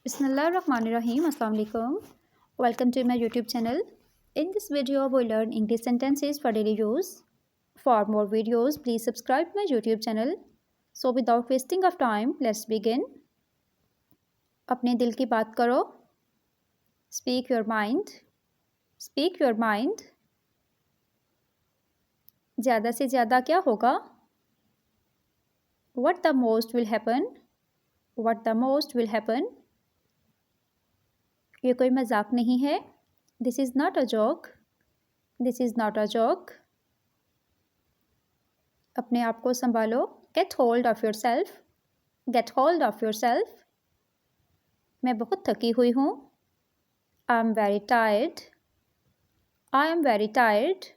Bismillahirrahmanirrahim. Assalamu alaikum. Welcome to my YouTube channel. In this video, we learn English sentences for daily use. For more videos, please subscribe my YouTube channel. So without wasting of time, let's begin. अपने दिल की बात करो. Speak your mind. Speak your mind. ज़्यादा से ज़्यादा क्या होगा? What the most will happen? What the most will happen? ये कोई मजाक नहीं है. This is not a joke. This is not a joke. अपने आप को संभालो. Get hold of yourself. Get hold of yourself. मैं बहुत थकी हुई हूँ. I am very tired. I am very tired.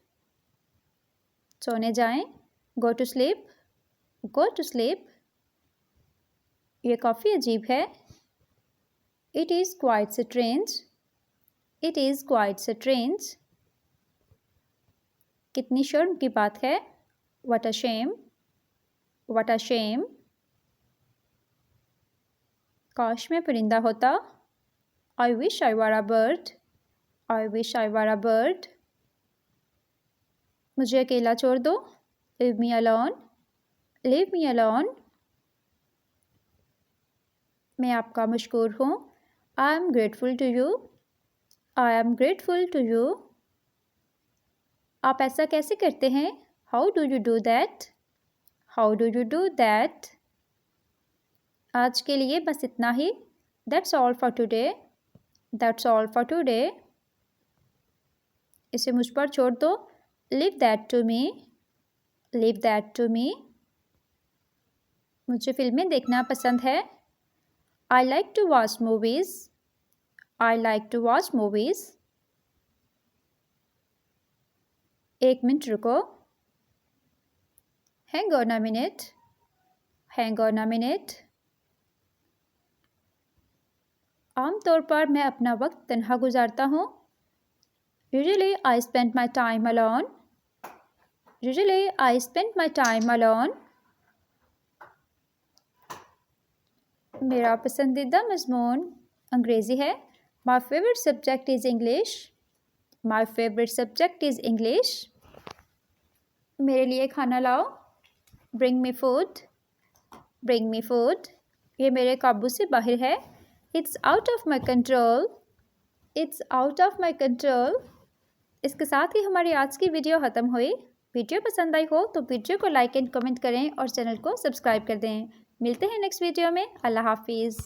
सोने जाएं. Go to sleep. Go to sleep. ये काफ़ी अजीब है. It is quite strange. It is quite strange. कितनी शर्म की बात है. What a shame. What a shame. काश मैं परिंदा होता. I wish I were a bird. I wish I were a bird. मुझे अकेला छोड़ दो. Leave me alone. Leave me alone. मैं आपका मशकूर हूँ. I am grateful to you. I am grateful to you. आप ऐसा कैसे करते हैं? How do you do that? How do you do that? आज के लिए बस इतना ही. That's all for today. That's all for today. इसे मुझ पर छोड़ दो. Leave that to me. Leave that to me. मुझे फिल्में देखना पसंद है. I like to watch movies. I like to watch movies. एक मिनट रुको. Hang on a minute. Hang on a minute. आमतौर पर मैं अपना वक्त तन्हा गुजारता हूँ. Usually I spend my time alone. Usually I spend my time alone. मेरा पसंदीदा मज़मून अंग्रेज़ी है. My favorite subject is English. My favorite subject is English. मेरे लिए खाना लाओ. Bring me food. Bring me food. ये मेरे काबू से बाहर है. It's out of my control. It's out of my control. इसके साथ ही हमारी आज की वीडियो ख़त्म हुई. वीडियो पसंद आई हो तो वीडियो को लाइक एंड कमेंट करें और चैनल को सब्सक्राइब कर दें. मिलते हैं नेक्स्ट वीडियो में. अल्लाह हाफिज़.